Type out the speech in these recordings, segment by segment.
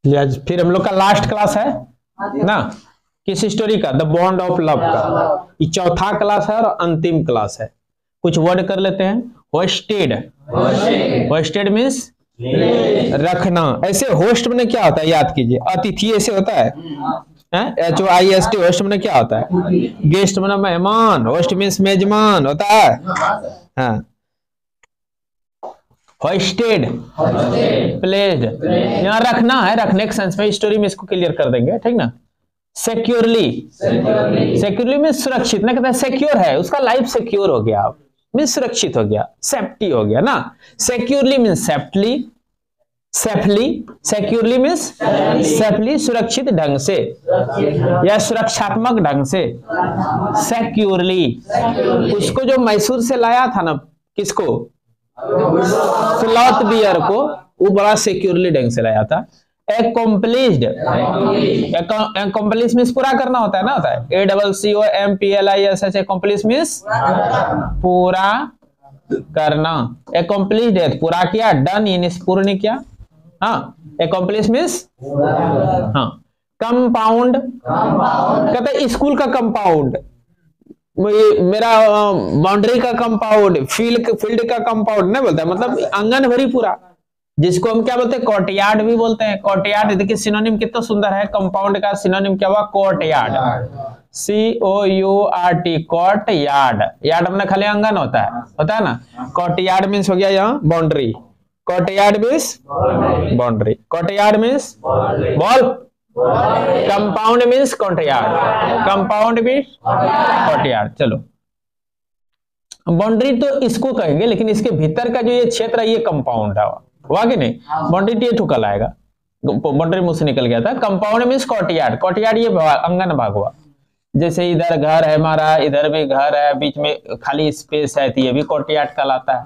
फिर हम लोग का लास्ट क्लास है ना, किस स्टोरी का, द बॉन्ड ऑफ लव का। ये चौथा क्लास है और अंतिम क्लास है। कुछ वर्ड कर लेते हैं। होस्टेड, होस्टेड मीन्स रखना। ऐसे होस्ट में क्या होता है, याद कीजिए, अतिथि ऐसे होता है, HOIST, होस्ट में क्या होता है, गेस्ट में मेहमान, होस्ट मीन्स मेजमान होता है। हाँ, होस्टेड, प्लेस्ड, यहाँ रखना है, रखने के सेंस में, स्टोरी में इसको क्लियर कर देंगे, ठीक ना। सिक्योरली, सिक्योरली में सुरक्षित ना, कहते हैं सिक्योर है, उसका लाइफ सिक्योर हो गया, मीन्स सुरक्षित हो गया, सेफ्टी हो गया ना। Securely means safely, safely, securely means safely, सुरक्षित ढंग से या सुरक्षात्मक ढंग से। सिक्योरली, उसको जो मैसूर से लाया था ना, किसको, स्लॉथ बियर को, वो बड़ा सिक्योरली ढंग से लाया था। Accomplished, accomplish मीन्स पूरा करना होता है ना, होता है ACCOMPLISH, accomplish मीन्स पूरा करना। Accomplished है पूरा किया, डन यानी पूर्ण किया। हाँ, accomplish मीन्स हाँ। कंपाउंड, कहते हैं स्कूल का कंपाउंड, मेरा बाउंड्री का कंपाउंड, फील्ड का कंपाउंड नहीं बोलता, मतलब आंगन भरी पूरा, जिसको हम क्या बोलते हैं, कोर्टयार्ड भी बोलते हैं। कोर्टयार्ड देखिए सिनोनिम कितना सुंदर है, कंपाउंड का सिनोनिम क्या हुआ, कोर्टयार्ड, COURT, कोर्टयार्ड। यार्ड अपना खाली आंगन होता है ना। कोर्टयार्ड मीन्स हो गया यहाँ boundary, courtyard means boundary, courtyard means ball, compound means courtyard, compound means courtyard. चलो, बाउंड्री तो इसको कहेंगे, लेकिन इसके भीतर का जो ये क्षेत्र है ये कंपाउंड है, हुआ कि नहीं। बाउंड्री ये ठुकल आएगा, बाउंड्री मुंह से निकल गया था। कंपाउंड मीन्स कोर्टयार्ड, कोर्टयार्ड ये आंगन भाग हुआ। जैसे इधर घर है हमारा, इधर भी घर है, बीच में खाली स्पेस है, तो ये भी कोर्टयार्ड कहलाता है,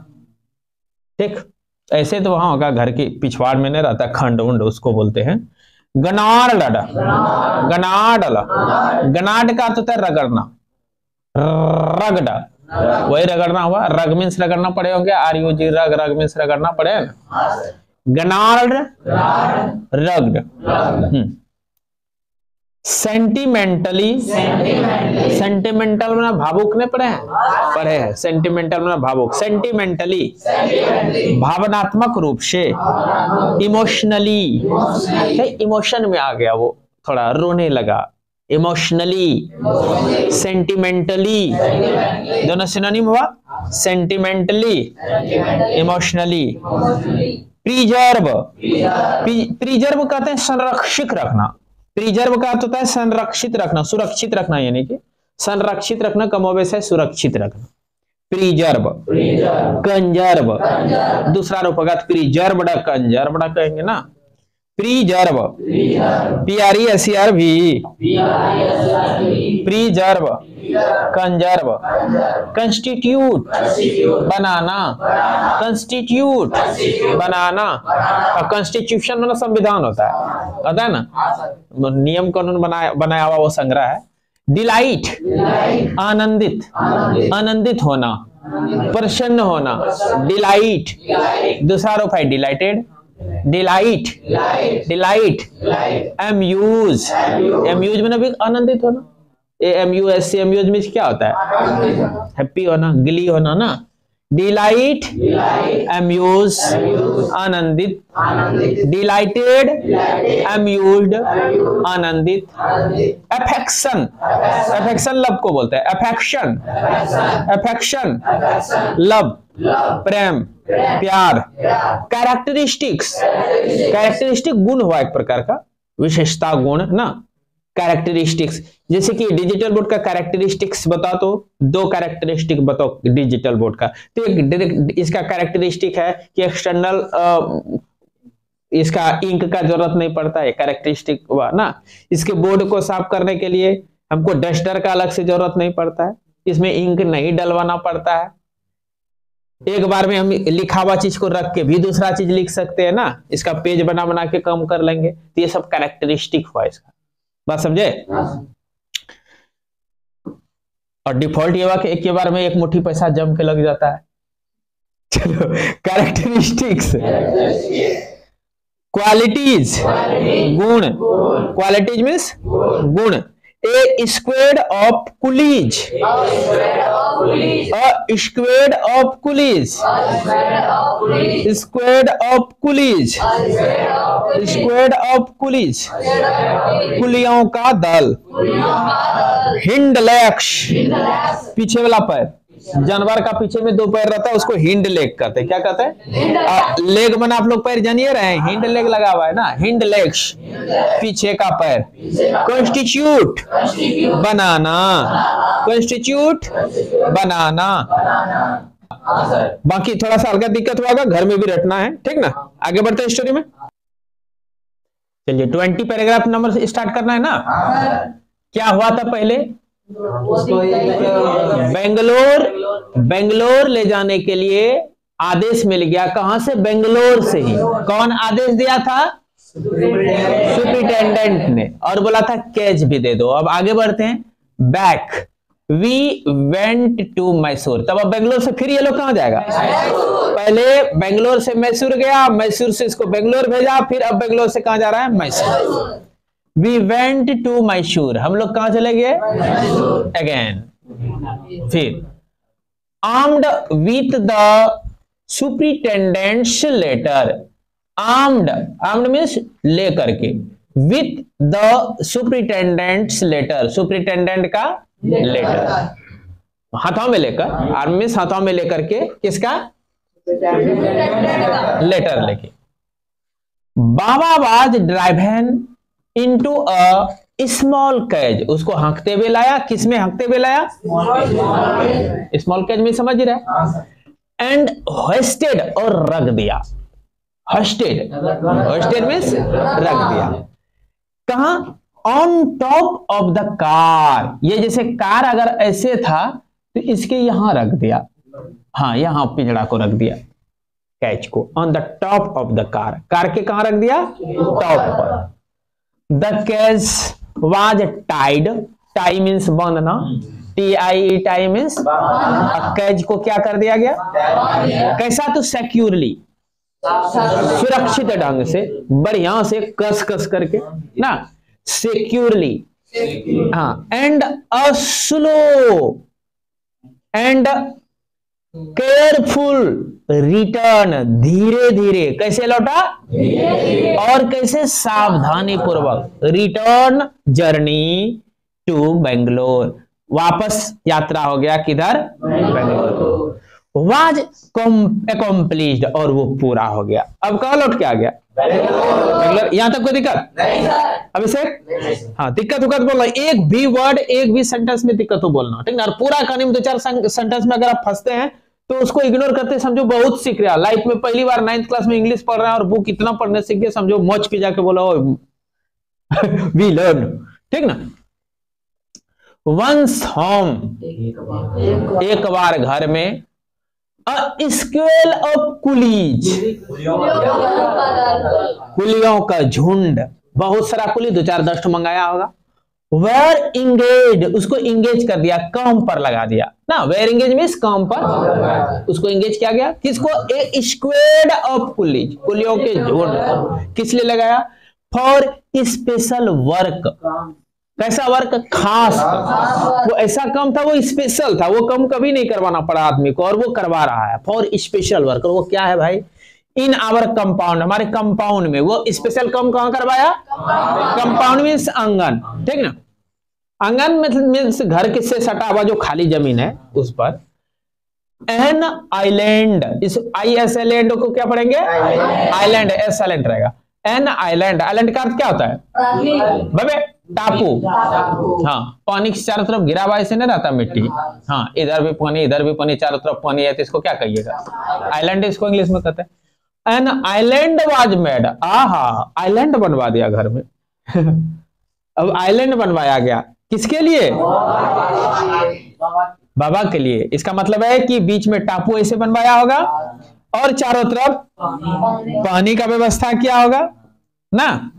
ठीक। ऐसे तो वहां होगा, घर की पिछवाड़ में नहीं रहता, खंड उंड उसको बोलते हैं। गनार्ड, गनार्ड, गनार्ड का तो रगड़ना, रगड़ा, वही रगड़ना हुआ। रग मीन्स रगड़ना पड़े होंगे, RUG, रग, रग मीन्स रगड़ना पड़े ना। गनार्ड, रग्ड। सेंटिमेंटली, सेंटिमेंटल में भावुक नहीं पढ़े हैं, पढ़े हैं। सेंटिमेंटल में भावुक, सेंटिमेंटली भावनात्मक रूप से, इमोशनली, इमोशन में आ गया वो, थोड़ा रोने लगा, इमोशनली, सेंटिमेंटली, दोनों सिनोनिम हुआ, सेंटिमेंटली, इमोशनली। प्रिजर्व, प्रिजर्व कहते हैं संरक्षित रखना, प्रिजर्व का अर्थ होता है संरक्षित रखना, सुरक्षित रखना, यानी कि संरक्षित रखना, कमोबेश है सुरक्षित रखना। प्रिजर्व, कंजर्व, दूसरा रूप होगा प्रिजर्व, कंजर्व कहेंगे ना। Preserve, PRESERV, preserve, conserve. Constitute, बनाना, कंस्टिट्यूट, बनाना। कॉन्स्टिट्यूशन मतलब संविधान होता है ना, नियम कानून बनाया हुआ वो संग्रह है। डिलाइट, आनंदित, आनंदित होना, प्रसन्न होना, डिलाइट। दूसरा रूप है delighted, delight, delight. Amuse, amuse में भी आनंदित होना, AMUSE, अम्यूज में क्या होता है, हैप्पी होना, गिली होना ना। डिलाइट, अम्यूज, आनंदित, डिलाइटेड, अम्यूज्ड, आनंदित। अफेक्शन, अफेक्शन लव को बोलते हैं, अफेक्शन, अफेक्शन लव, प्रेम, प्यार। कैरेक्टरिस्टिक्स, कैरेक्टरिस्टिक गुण हुआ एक प्रकार का, विशेषता गुण ना, कैरेक्टरिस्टिक्स। जैसे कि डिजिटल बोर्ड का कैरेक्टरिस्टिक्स बताओ, तो दो कैरेक्टरिस्टिक बताओ डिजिटल बोर्ड का। तो एक इसका कैरेक्टरिस्टिक है कि एक्सटर्नल इसका इंक का जरूरत नहीं पड़ता है, कैरेक्टरिस्टिक हुआ ना। इसके बोर्ड को साफ करने के लिए हमको डस्टर का अलग से जरूरत नहीं पड़ता है, इसमें इंक नहीं डलवाना पड़ता है। एक बार में हम लिखा हुआ चीज को रख के भी दूसरा चीज लिख सकते हैं ना, इसका पेज बना बना के कम कर लेंगे। तो ये सब कैरेक्टरिस्टिक हुआ इसका, बात समझे। और डिफॉल्ट ये हुआ कि एक के बार में एक मुट्ठी पैसा जम के लग जाता है। चलो, कैरेक्टरिस्टिक्स, क्वालिटीज गुण, क्वालिटीज मीन्स गुण। A squad of coolies, squad of coolies, squad of coolies, squad of coolies, कुलियों का दल। हिंड लेग्स, पीछे वाला पैर, जानवर का पीछे में दो पैर रहता है उसको हिंड लेग कहते हैं। क्या कहते हैं? लेग बना, आप लोग पैर जानिए रहे हैं, हिंड लेग लगा हुआ है ना, हिंड लेग्स, पीछे का पैर। कॉन्स्टिट्यूट, बनाना, कॉन्स्टिट्यूट, बनाना। बाकी थोड़ा सा हल्का दिक्कत होगा, घर में भी रटना है, ठीक ना। आगे बढ़ते हैं स्टोरी में। चलिए 20 पैराग्राफ नंबर से स्टार्ट करना है ना। क्या हुआ था पहले? बेंगलोर ले जाने के लिए आदेश मिल गया। कहां से? बेंगलोर से ही। कौन आदेश दिया था? सुपरिटेंडेंट ने, और बोला था कैच भी दे दो। अब आगे बढ़ते हैं। Back we went to Mysore. तब अब बेंगलोर से फिर ये लोग कहां जाएगा? पहले बेंगलोर से मैसूर गया, मैसूर से इसको बेंगलोर भेजा, फिर अब बेंगलोर से कहां जा रहा है? Mysore. We went to Mysore, हम लोग कहां चले गए? अगेन। फिर armed with the superintendent's letter. Armed, armed means लेकर के, with the superintendent's letter, superintendent का लेटर, हाथों में लेकर, आर्म मीन्स हाथों में लेकर के, किसका? लेटर लेके। Baba was driven into a small cage, उसको हंकते हुए लाया। किसमें हंकते हुए लाया? स्मॉल कैज में, समझ रहे? एंड होस्टेड, और रख दिया। होस्टेड, होस्टेड मीन्स रख दिया। कहां? On top of the car. ये जैसे कार अगर ऐसे था तो इसके यहां रख दिया, हाँ यहां पिंजड़ा को रख दिया, कैच को। On the top of the car, car के कहां रख दिया? टॉप पर। The catch was tied, tie means बांधना, TIE, टाई मीन्स। कैच को क्या कर दिया गया? कैसा? तो सिक्योरली, सुरक्षित ढंग से, बढ़िया से, कस कस करके ना, सिक्योरली। हाँ, and a slow and careful return, धीरे धीरे। कैसे लौटा? और कैसे? सावधानी पूर्वक। रिटर्न जर्नी टू बेंगलोर, वापस यात्रा हो गया किधर? बेंगलोर। वाज अकम्प्लिश्ड, और वो पूरा हो गया। अब कहां लौट के आ गया? बेंगलोर। यहां तक कोई दिक्कत? अभिषेक? हाँ, दिक्कत बोलना, एक भी वर्ड, एक भी सेंटेंस में दिक्कत हो बोलना, ठीक ना। और पूरा कहानी में 2-4 सेंटेंस में अगर आप फंसते हैं तो उसको इग्नोर करते समझो बहुत सीख रहा। लाइफ में पहली बार 9th क्लास में इंग्लिश पढ़ रहा है और बुक इतना पढ़ने सीख गया, समझो मौज की जाके बोला वी लर्न, ठीक ना। वंस होम, एक बार घर में। अ स्क्वेल ऑफ कुलीज, कुलियों का झुंड, बहुत सारा कुली, 2-4 10 मंगाया होगा। वेर इंगेज, उसको इंगेज कर दिया, काम पर लगा दिया ना। वेर इंगेज मीन्स काम पर, उसको इंगेज किया गया। किसको? ए स्क्वेड ऑफ कुलीज, कुलियों के झुंड। किस लिए लगाया? For special work. कैसा वर्क? खास। वो ऐसा काम था, वो स्पेशल था, वो काम कभी नहीं करवाना पड़ा आदमी को, और वो करवा रहा है फॉर स्पेशल वर्क। और वो क्या है भाई? इन आवर कंपाउंड, हमारे कंपाउंड में। वो स्पेशल काम कहां करवाया? कंपाउंड मीन्स आंगन, ठीक ना। आंगन मीन्स घर किससे सटा हुआ जो खाली जमीन है उस पर। एन आइलैंड, इस ISLAND को क्या पढ़ेंगे? आइलैंड, एस साइलेंट रहेगा। एन आइलैंड, आइलैंड का अर्थ क्या होता है? बबे टापू। हाँ, पानी के चारों तरफ घिरा हुआ ऐसे नहीं रहता मिट्टी। हाँ, इधर भी पानी, इधर भी पानी, चारों तरफ पानी है, तो इसको क्या कहिएगा? आइलैंड इसको इंग्लिश में कहते हैं। एन आइलैंड वाज मेड, आहा, आइलैंड बनवा दिया घर में। अब आइलैंड बनवाया गया, किसके लिए? बाबा के लिए। इसका मतलब है कि बीच में टापू ऐसे बनवाया होगा और चारों तरफ पानी का व्यवस्था किया होगा ना।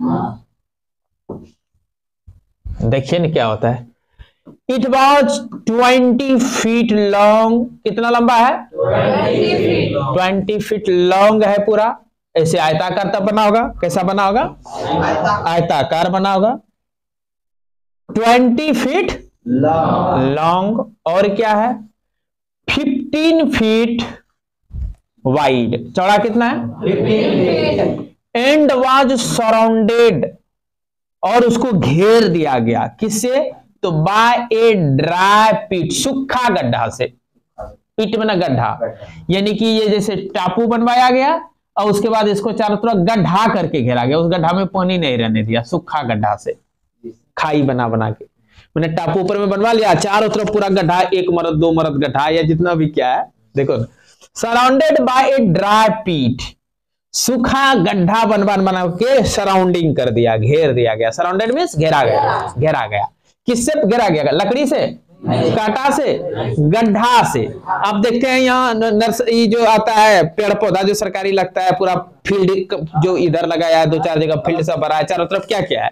देखिए ना क्या होता है। इट वॉज 20 फीट लॉन्ग, कितना लंबा है? 20 फीट लॉन्ग है पूरा, ऐसे आयताकार तब बना होगा, कैसा बना होगा, आयताकार बना होगा, 20 फीट लॉन्ग, और क्या है 15 फीट वाइड, चौड़ा कितना है 15 फीट, एंड वाज सराउंडेड, और उसको घेर दिया गया, किससे, तो बाय ए ड्राई पिट, सूखा गड्ढा से, पिट में ना गड्ढा, यानी कि ये जैसे टापू बनवाया गया और उसके बाद इसको चारों तरफ गड्ढा करके घेरा गया, उस गड्ढा में पानी नहीं रहने दिया, सूखा गड्ढा से, खाई बना बना के, मैंने टापू ऊपर में बनवा लिया, चारों तरफ पूरा गड्ढा, 1 मरद 2 मरद गड्ढा या जितना भी क्या है, देखो सराउंडेड बाय ए ड्राई पिट, सूखा गड्ढा बना के सराउंडिंग कर दिया, घेर दिया गया, सराउंडेड मींस घेरा गया, घेरा गया, किससे घेरा गया, लकड़ी से, कांटा से, गड्ढा से। अब देखते हैं यहाँ नर्सरी जो आता है, पेड़ पौधा जो सरकारी लगता है, पूरा फील्ड जो इधर लगाया है, 2-4 जगह फील्ड सब भरा है, चारों तरफ क्या क्या है,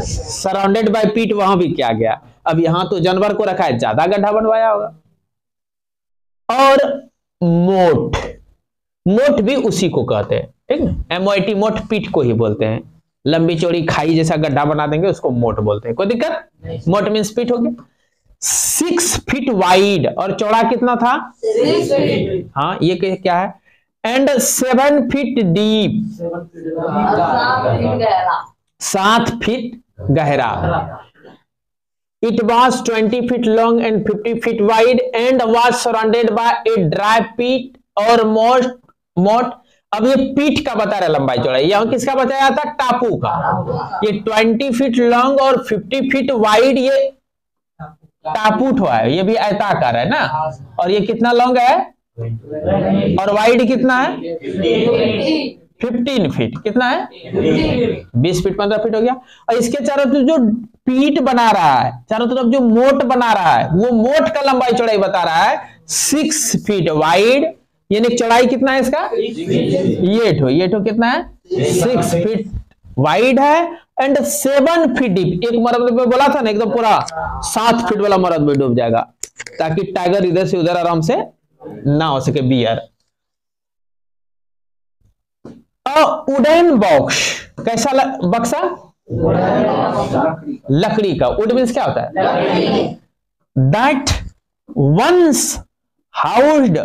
सराउंडेड बाय पीट, वहां भी क्या गया। अब यहाँ तो जानवर को रखा है, ज्यादा गड्ढा बनवाया होगा। और मोट, मोट भी उसी को कहते हैं, ठीक है, MOT, मोट पीट को ही बोलते हैं, लंबी चौड़ी खाई जैसा गड्ढा बना देंगे उसको मोट बोलते हैं, कोई दिक्कत, मोट मींस पीट हो गया। 6 फीट वाइड, और चौड़ा कितना था 6 फीट, हाँ ये क्या है, एंड 7 फीट डीप, 7 फीट गहरा, it was 20 feet long and 50 feet wide, and was surrounded by a dry पीट और मोट। अब ये पीठ का बता रहा है लंबाई चौड़ाई, यहाँ किसका बताया था, टापू का, ये 20 फीट लॉन्ग और 50 फीट वाइड, ये टापू ठोआ है, ये भी आयताकार है ना, और ये कितना लॉन्ग है और वाइड कितना है 15 फीट, कितना है 20 फीट 15 फीट हो गया। और इसके चारों तरफ जो पीठ बना रहा है, चारों तरफ जो मोट बना रहा है, वो मोट का लंबाई चौड़ाई बता रहा है 6 फीट वाइड, यानी चौड़ाई कितना है इसका, ये ठो कितना है 6 फीट वाइड है, एंड 7 फीट डीप। एक मरद में बोला था ना एकदम पूरा 7 फीट वाला मरद में डूब जाएगा, ताकि टाइगर इधर से उधर आराम से ना हो सके, बियर। वुडन बॉक्स, कैसा बक्सा, लकड़ी का, वुड मींस क्या होता है, that once housed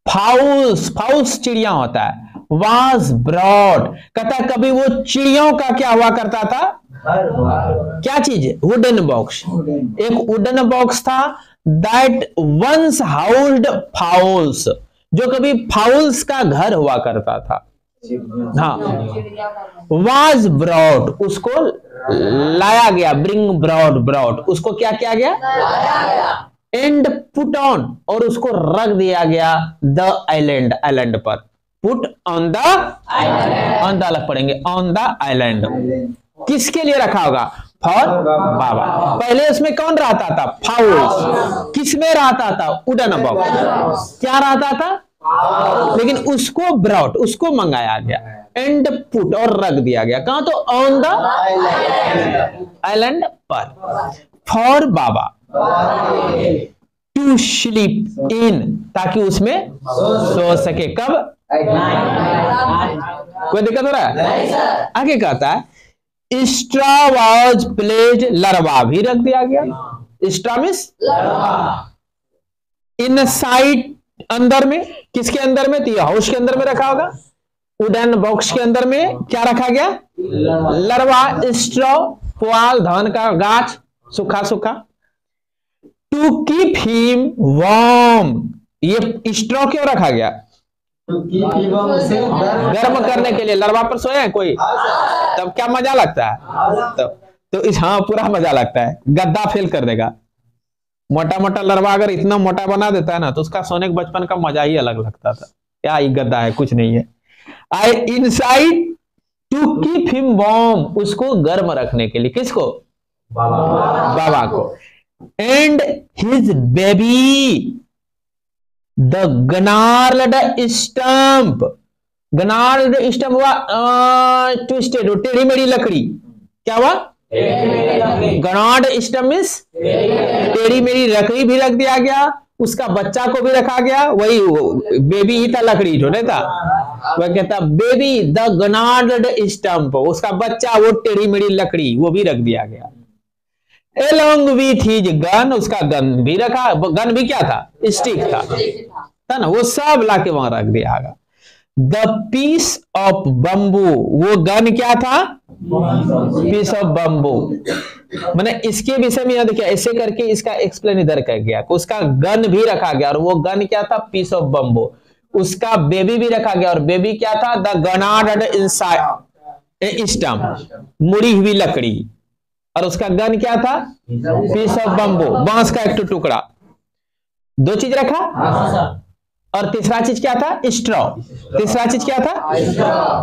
fowls, fowls चिड़िया होता है, वाज ब्रॉड, कहता कभी वो चिड़ियों का क्या हुआ करता था, क्या चीज है, वुडन बॉक्स, एक वुडन बॉक्स था, दैट वंस हाउस्ड फाउल्स, जो कभी फाउल्स का घर हुआ करता था, हाँ, वाज ब्रॉड, उसको लाया गया, ब्रिंग ब्रॉड, ब्रॉड उसको क्या किया गया, एंड पुट ऑन, और उसको रख दिया गया द आइलैंड, आइलैंड पर, put on the island, on the अलग पढ़ेंगे, ऑन द आइलैंड, किसके लिए रखा होगा, फॉर बाबा। पहले उसमें कौन रहता था, फाउल्स, किसमें रहता था, वुडन बॉक्स, क्या रहता था, लेकिन उसको ब्रॉड, उसको मंगाया गया, एंड पुट, और रख दिया गया कहां, तो ऑन द आइलैंड पर, for Baba, to sleep in, ताकि उसमें सो सके, कब, कोई दिक्कत हो रहा है, आगे कहता है स्ट्रा वाज प्लेस्ड, लरवा भी रख दिया गया, स्ट्रा मींस इनसाइड, अंदर में, किसके अंदर में, तो हाउस के अंदर में रखा होगा, वुडन बॉक्स के अंदर में क्या रखा गया, लरवा, स्ट्रॉ, पुआल, धान का गाछ, सूखा सूखा, टू कीप हिम वार्म, ये स्ट्रॉ क्यों रखा गया, गर्म करने के लिए, लरवा पर सोया है कोई, तब क्या मजा लगता है, तो इस, हाँ पूरा मजा लगता है, गद्दा फेल कर देगा, मोटा मोटा लरवा अगर इतना मोटा बना देता है ना, तो उसका सोने के बचपन का मजा ही अलग लगता था, क्या ये गद्दा है, कुछ नहीं है, I inside to keep him warm, उसको गर्म रखने के लिए, किसको, बाबा को, and his baby the gnarled stump, gnarled stump हुआ ट्विस्टेड, टेढ़ी मेढ़ी लकड़ी, क्या हुआ, गनार्ड स्टंप मींस टेढ़ी मेढ़ी लकड़ी भी रख दिया गया, उसका बच्चा को भी रखा गया, वही बेबी ही था, लकड़ी जो नहीं था, वह कहता बेबी द गनार्ड स्टंप, उसका बच्चा वो टेढ़ी मेढ़ी लकड़ी वो भी रख दिया गया। एलोंग विथ हिज गन, उसका गन भी रखा, गन भी क्या था, स्टिक था ना, वो सब लाके वहां रख दिया गया। द पीस ऑफ बम्बू, वो गन क्या था, पीस ऑफ बम्बू, मैंने इसके विषय में याद किया, ऐसे करके इसका एक्सप्लेन इधर कर गया, उसका गन भी रखा गया, और वो गन क्या था, पीस ऑफ बम्बू। उसका बेबी भी रखा गया, और बेबी क्या था, द गनार्ड स्टंप, मुड़ी हुई लकड़ी, और उसका गन क्या था, पीस ऑफ बम्बू, बांस का एक टुकड़ा। दो चीज रखा, और तीसरा चीज क्या था, स्ट्रॉ। तीसरा चीज क्या था,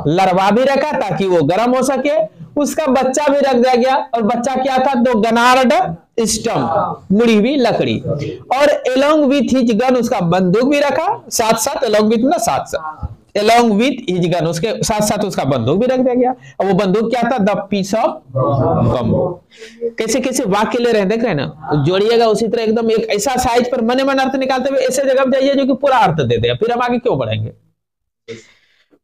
लरवा भी रखा ताकि वो गर्म हो सके। उसका बच्चा भी रख दिया गया, और बच्चा क्या था, दो गनार्ड स्टंप, मुड़ी हुई लकड़ी। और एलोंग विथ हिज गन, उसका बंदूक भी रखा साथ साथ, एलोंग विथ ना साथ साथ, एलोंग विथ हिज गन, उसके साथ साथ उसका बंदूक भी रख दिया गया। और वो बंदूक क्या था, द पीस ऑफ बम्बू। कैसे कैसे वाक्य ले रहे हैं, देख रहे हैं ना, जोड़िएगा उसी तरह एकदम एक ऐसा साइज पर मन मन अर्थ निकालते हुए ऐसे जगह जाइए जो कि पूरा अर्थ दे दे, फिर हम आगे क्यों बढ़ेंगे।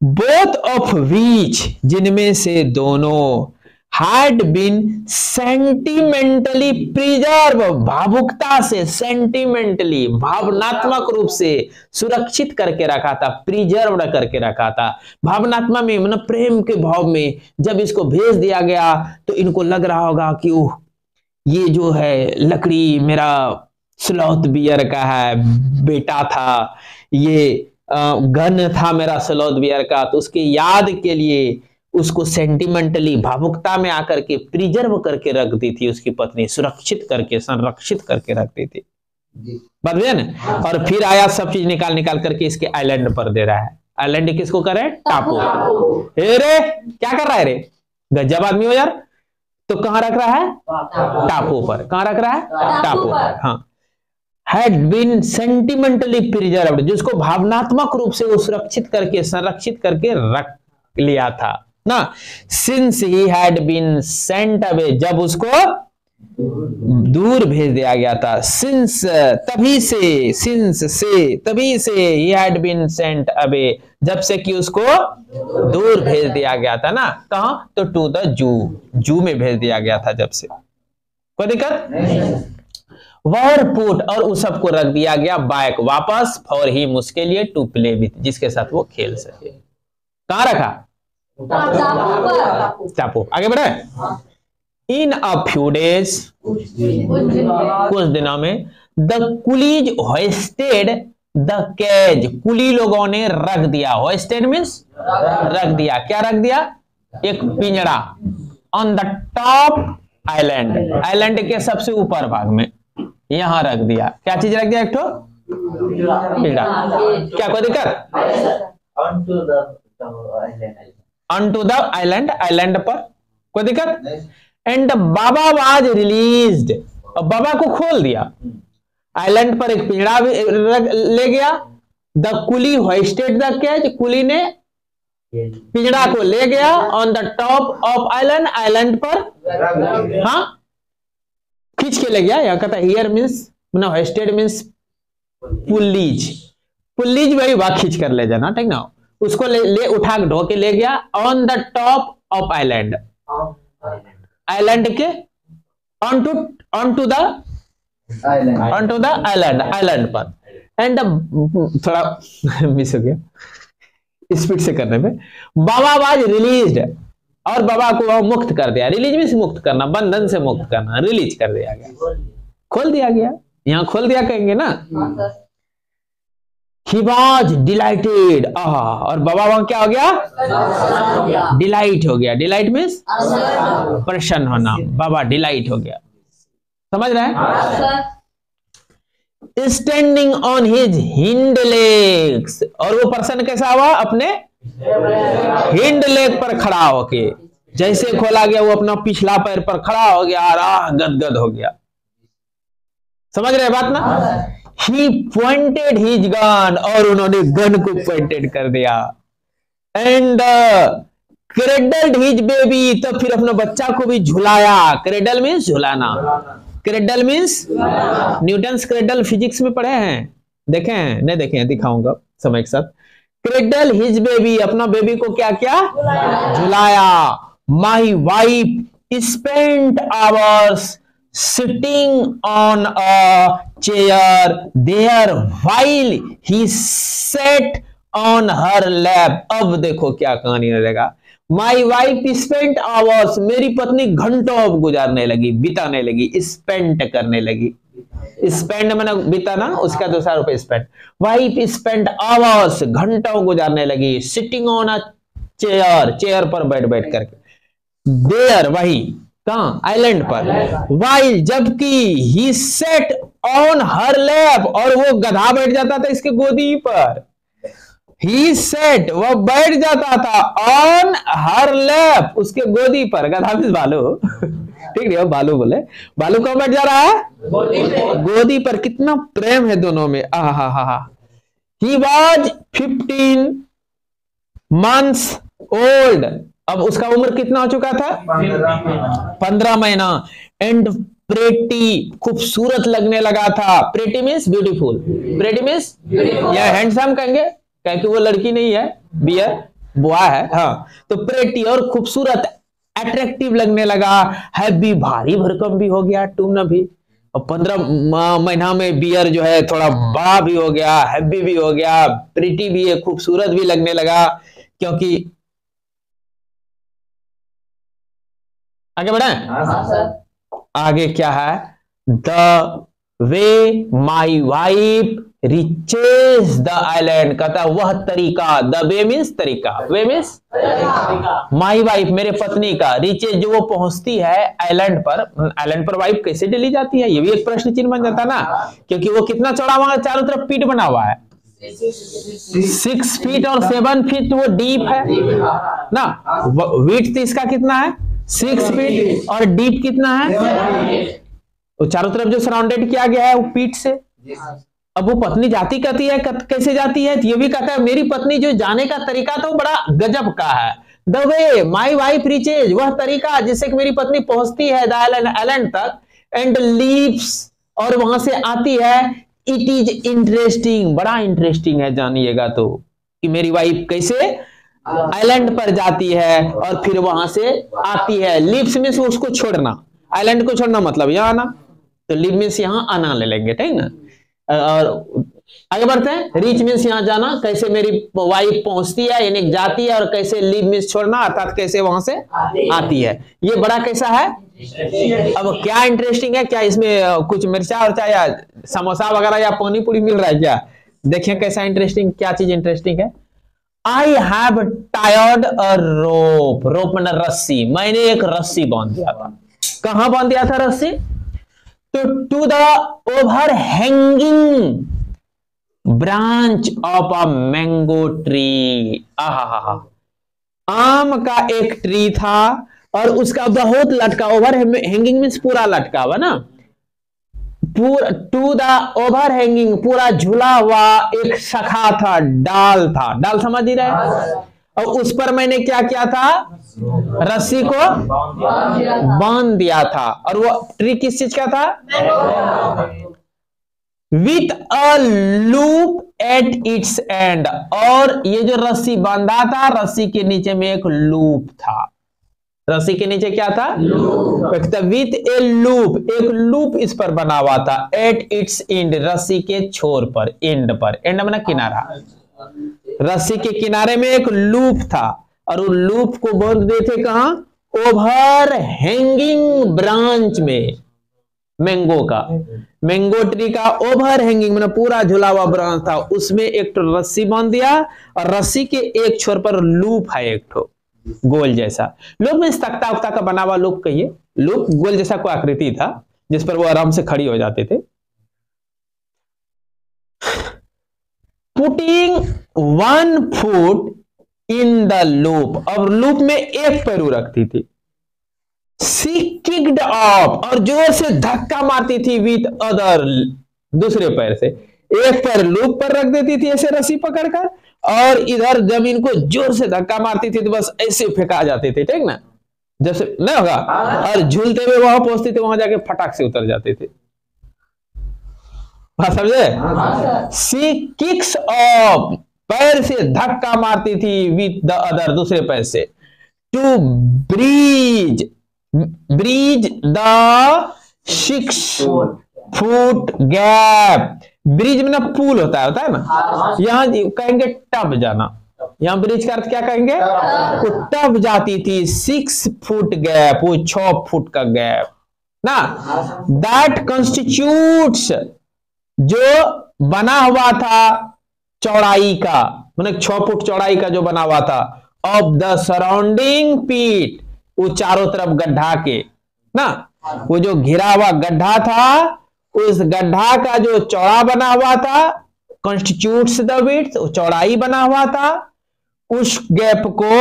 बोथ ऑफ व्हिच, जिनमें से दोनों, had been sentimentally preserved, भावुकता से, सेंटिमेंटली भावनात्मक रूप से सुरक्षित करके रखा था, प्रिजर्व करके रखा था। भावनात्मक में मतलब प्रेम के भाव में जब इसको भेज दिया गया तो इनको लग रहा होगा कि ओह ये जो है लकड़ी मेरा स्लॉथ बियर का है बेटा था, ये गन था मेरा स्लॉथ बियर का, तो उसके याद के लिए उसको सेंटिमेंटली भावुकता में आकर के प्रिजर्व करके रखती थी उसकी पत्नी, सुरक्षित करके संरक्षित करके रखती थी, बात है ना। और फिर आया सब चीज निकाल निकाल करके इसके आइलैंड पर दे रहा है। आइलैंड किसको करे, टापू। रे क्या कर रहा है रे, गजब आदमी हो यार। तो कहां रख रहा है, टापू पर। कहां रख रहा है, टापू पर। हाँ, had been sentimentally preserved, जिसको भावनात्मक रूप से वो सुरक्षित करके संरक्षित करके रख लिया था ना। since he had been sent away, जब उसको दूर भेज दिया गया था। since तभी से, since से तभी से, he had been sent away, जब से कि उसको दूर भेज दिया गया था ना। कहां, तो टू द जू में भेज दिया गया था जब से। कोई दिक्कत, वर पुट, और उस सबको रख दिया गया बैक वापस, फॉर हिम उसके लिए, टू प्ले विथ, जिसके साथ वो खेल सके। कहां रखा, टापू। आगे बढ़े। इन अ फ्यू डेज, कुछ दिनों में, the coolies hoisted the cage, कुली लोगों ने रख दिया, होस्टेड मींस रख दिया। क्या रख दिया, एक पिंजड़ा, on the top island, island के सबसे ऊपर भाग में यहां रख दिया। क्या चीज रख दिया, एक ठो पिंजड़ा। क्या कोई दिक्कत, onto the island, आइलैंड पर, कोई दिक्कत। एंड बाबा वाज रिलीज्ड, और बाबा को खोल दिया। आइलैंड पर एक पिंजड़ा ले गया। The coolie hoisted the cage, कुली ने पिंजड़ा को ले गया। On the top of island, island पर, हाँ खींच के ले गया। यहां कहता here means hoisted means pulleys, pulleys वही वहां खींच कर ले जाना, ठीक ना। उसको ले उठा ढो के ले गया। On the top of island, island के on to the island, island पर। एंड थोड़ा मिस हो गया स्पीड से करने में। बाबा वाज रिलीज्ड, और बाबा को वह मुक्त कर दिया। रिलीज मींस मुक्त करना, बंधन से मुक्त करना, रिलीज कर दिया गया, खोल दिया गया। यहां खोल दिया कहेंगे ना। He was delighted, और बाबा वहां क्या हो गया, डिलाइट हो गया। डिलाइट मीन्स प्रसन्न होना, बाबा डिलाइट हो गया, समझ रहे हैं। Standing on his hind legs, और वो पर्सन कैसा हुआ, अपने हिंड लेग पर खड़ा होके, जैसे खोला गया वो अपना पिछला पैर पर खड़ा हो गया और गदगद हो गया। समझ रहे बात ना। He pointed his gun, और उन्होंने गन को पॉइंटेड कर दिया। एंड क्रेडल्ड हिज बेबी, तो फिर अपने बच्चा को भी झुलाया। क्रेडल मीन्स झुलाना, cradle means Newton's cradle physics में पढ़े हैं, देखे हैं? नहीं देखे हैं, दिखाऊंगा समय के साथ। क्रेडल हिज बेबी, अपना बेबी को क्या क्या झुलाया। My wife spent hours sitting on a chair there while he sat on her lap. अब देखो क्या कहानी रहेगा। माई वाइफ स्पेंट आवर्स, मेरी पत्नी घंटों अब गुजारने लगी, बिताने लगी, स्पेंट करने लगी। स्पेंड मैंने बिताना, उसका दूसरा रूप स्पेंड। वाइफ स्पेंट आवर्स, घंटों गुजारने लगी, sitting on a chair, chair पर बैठ बैठ करके। देयर, वही कहां, आइलैंड पर। वाइल, जबकि ही सेट ऑन हर लैप, और वो गधा बैठ जाता था इसके गोदी पर। ही सेट, वह बैठ जाता था, ऑन हर लैप, उसके गोदी पर। गधा भी बालू ठीक है, बालू बोले, बालू कौन बैठ जा रहा है, गोदी पर। कितना प्रेम है दोनों में, आहा। ही वॉज 15 months ओल्ड, अब उसका उम्र कितना हो चुका था, 15 महीना। एंड प्रेटी, खूबसूरत लगने लगा था। Pretty means beautiful, pretty means या हैंडसम कहेंगे, क्योंकि वो लड़की नहीं है, बियर बुआ है। हाँ, तो प्रेटी और खूबसूरत, अट्रैक्टिव लगने लगा। हैवी, भारी भरकम भी हो गया, टूम भी। और 15 महीना में बियर जो है थोड़ा बड़ा भी हो गया, हैवी भी हो गया, प्रिटी भी है, खूबसूरत भी लगने लगा। क्योंकि आगे बढ़े, आगे क्या है, the way my wife reaches the island, कहता वह तरीका, द वे मीन्स तरीका, वे मीन्स माई वाइफ, मेरे पत्नी का, रिचेज जो वो पहुंचती है आइलैंड पर। आइलैंड पर वाइफ कैसे डली जाती है, ये भी एक प्रश्न चिन्ह बन जाता ना, क्योंकि वो कितना चौड़ा, वहां चारों तरफ पीट बना हुआ है, 6 फीट और 7 फीट वो डीप है ना। विड्थ इसका कितना है, 6 फीट, और डीप कितना है, तो चारों तरफ जो सराउंडेड किया गया है वो पीठ से। अब वो पत्नी जाती कहती है, कैसे जाती है, ये भी कहता है मेरी पत्नी जो जाने का तरीका तो बड़ा गजब का है। The way my wife reaches, वह तरीका जिससे कि मेरी पत्नी पहुंचती है द आइलैंड तक, एंड लीव्स, और वहां से आती है। इट इज इंटरेस्टिंग, बड़ा इंटरेस्टिंग है, जानिएगा तो, कि मेरी वाइफ कैसे आइलैंड पर जाती है और फिर वहां से आती है। लीव्स में से उसको छोड़ना, आइलैंड को छोड़ना मतलब यहाँ आना, तो लीव मीन्स यहाँ आना ले लेंगे, ठीक ना। और आगे बढ़ते हैं, रीच मीन्स यहाँ जाना, कैसे मेरी वाइफ पहुंचती है यानी जाती है, और कैसे लीव मीन्स छोड़ना, अर्थात कैसे वहां से आती है। ये बड़ा कैसा है, अब क्या इंटरेस्टिंग है, क्या इसमें कुछ मिर्चा और या समोसा वगैरह या पानी पूरी मिल रहा है क्या, देखिए कैसा इंटरेस्टिंग, क्या चीज इंटरेस्टिंग है। आई हैव टायर्ड अ रोप, रोप मतलब रस्सी, मैंने एक रस्सी बांध दिया था। कहां बांध दिया था रस्सी, तो to the overhanging branch of a mango tree. आहा, आम का एक ट्री था और उसका बहुत लटका, ओवर हैंगिंग मीन्स पूरा लटका हुआ ना, टू द ओवर हैंगिंग, पूरा झूला हुआ एक शाखा था, डाल था, डाल समझ ही रहे, और उस पर मैंने क्या किया था, रस्सी को बांध दिया था। और वो ट्री किस चीज का था, with a loop at its and, और ये जो रस्सी बांधा था, रस्सी के नीचे में एक लूप था। रस्सी के नीचे क्या था, विथ ए लूप, एक लूप इस पर बना हुआ था, एट इट्स एंड, रस्सी के छोर पर, एंड पर, एंड माना किनारा, रस्सी के किनारे में एक लूप था, और वो लूप को बांध दिए थे कहां, ओवर हैंगिंग ब्रांच में, मैंगो का, मैंगो ट्री का ओवर हैंगिंग मतलब पूरा झुला हुआ ब्रांच था, उसमें एक तो रस्सी बांध दिया, और रस्सी के एक छोर पर लूप है, एक ठो गोल जैसा, लूप में तख्ता उख्ता का बना हुआ लूप कहिए, लूप गोल जैसा कोई आकृति था जिस पर वो आराम से खड़ी हो जाते थे। Putting 1 foot in the loop, और लूप में एक पैर रखती थी। सी किक्ड ऑफ, और जोर से धक्का मारती थी, विथ अदर, दूसरे पैर से, एक पैर लूप पर रख देती थी ऐसे रस्सी पकड़कर, और इधर जमीन को जोर से धक्का मारती थी, तो बस ऐसे फेंका जाते थे, ठीक ना, जैसे नहीं होगा, और झूलते हुए वहां पहुंचते थे, वहां जाके फटाक से उतर जाते थे। बात समझे? सी किक्स ऑफ, पैर से धक्का मारती थी, विथ द अदर, दूसरे पैर से, to bridge the 6 foot gap. Bridge में ना पुल होता है ना, यहां कहेंगे टब जाना, यहां ब्रिज का अर्थ क्या कहेंगे? वो टब जाती थी 6 फुट गैप, वो 6 फुट का गैप ना। दैट कॉन्स्टिट्यूट्स, जो बना हुआ था चौड़ाई का, मतलब 6 फुट चौड़ाई का जो बना हुआ था, ऑफ द सराउंडिंग पीट, वो चारों तरफ गड्ढा के ना, वो जो घिरा हुआ गड्ढा था, उस गड्ढा का जो चौड़ा बना हुआ था, कॉन्स्टिट्यूट्स द विड्थ, वो चौड़ाई बना हुआ था, उस गैप को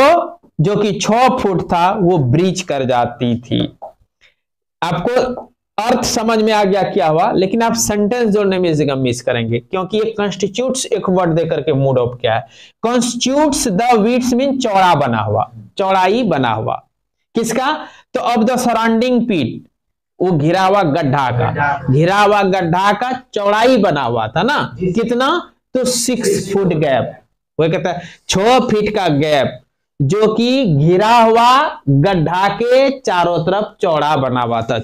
जो कि 6 फुट था, वो ब्रीच कर जाती थी। आपको अर्थ समझ में आ गया क्या हुआ, लेकिन आप सेंटेंस जोड़ने में जगह मिस करेंगे, क्योंकि ये कॉन्स्टिट्यूट्स एक वर्ड देकर के मूड ऑफ किया है। कॉन्स्टिट्यूट्स द विड्थ मीन चौड़ा बना हुआ, चौड़ाई बना हुआ, किसका? तो ऑफ द सराउंडिंग पीट, वो घिरा हुआ गड्ढा का, घिरा हुआ गड्ढा का चौड़ाई बना हुआ था ना, कितना? तो 6 फुट गैप, वो कहता है 6 फीट का गैप, जो कि घिरा हुआ गड्ढा के चारों तरफ चौड़ा बना हुआ था।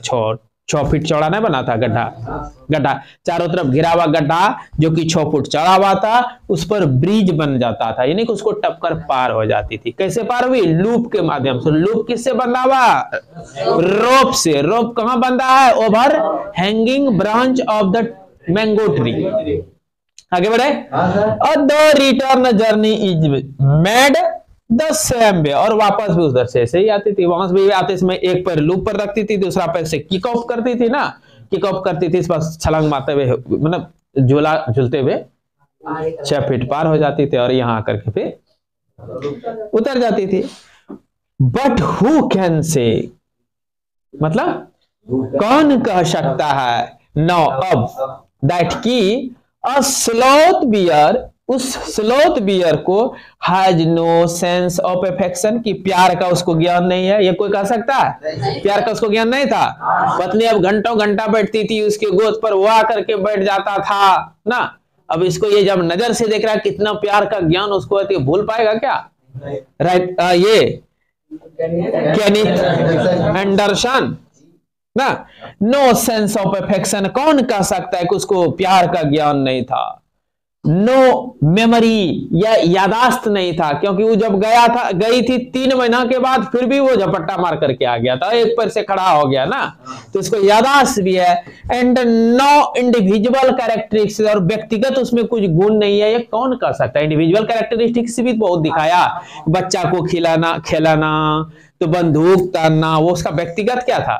6 फीट चौड़ा नहीं बना था गड्ढा चारों तरफ घिरा हुआ गड्ढा, जो कि 6 फुट चौड़ा हुआ था, उस पर ब्रिज बन जाता था, यानी कि उसको टपकर पार हो जाती थी। कैसे पार हुई? लूप के माध्यम से। लूप किससे बंधा हुआ? रोप से। रोप कहां बंधा है? Over hanging branch of the mango tree. आगे बढ़े। और the return journey is made the same way, और वापस भी उधर से ऐसे ही आती थी। वहां से भी आते समय एक पैर लूप पर रखती थी, दूसरा पैर से किक ऑफ करती थी ना, किक ऑफ करती थी, इस पर छलांग मारते हुए, मतलब झूलते हुए 6 फीट पार हो जाती थी, और यहां आकर के फिर उतर जाती थी। बट हु कैन से, मतलब कौन कह सकता है, नो अब, दैट की अ स्लॉथ बियर, उस स्लॉथ बियर को, has no sense of affection, की प्यार का उसको ज्ञान नहीं है। ये कोई कह सकता है? प्यार का उसको ज्ञान नहीं था। पत्नी अब घंटों घंटा बैठती थी उसके गोद पर, वो आकर के बैठ जाता था ना। अब इसको ये जब नजर से देख रहा है, कितना प्यार का ज्ञान उसको है, तो भूल पाएगा क्या? राइट, ये केनिथ एंडरसन ना, नो सेंस ऑफ अफेक्शन, कौन कह सकता है कि उसको प्यार का ज्ञान नहीं था? नो मेमोरी, या यादाश्त नहीं था, क्योंकि वो जब गई थी 3 महीना के बाद, फिर भी वो झपट्टा मार करके आ गया था, एक पैर से खड़ा हो गया ना, तो उसको यादाश्त भी है। एंड नो इंडिविजुअल कैरेक्टरिस्टिक्स, और व्यक्तिगत उसमें कुछ गुण नहीं है। ये कौन कर सकता है? इंडिविजुअल कैरेक्टरिस्टिक्स भी बहुत दिखाया, बच्चा को खिलाना तो बंदूक तानना, वो उसका व्यक्तिगत क्या था?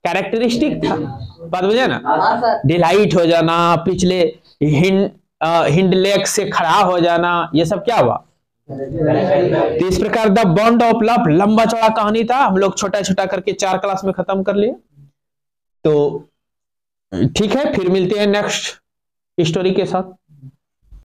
कैरेक्टरिस्टिक था। बात बुझे ना? डिलाइट हो जाना, पिछले हिंड लेग से खड़ा हो जाना, ये सब क्या हुआ? तो इस प्रकार द बॉन्ड ऑफ लव, लंबा चौड़ा कहानी था, हम लोग छोटा छोटा करके 4 क्लास में खत्म कर लिए। तो ठीक है, फिर मिलते हैं नेक्स्ट स्टोरी के साथ।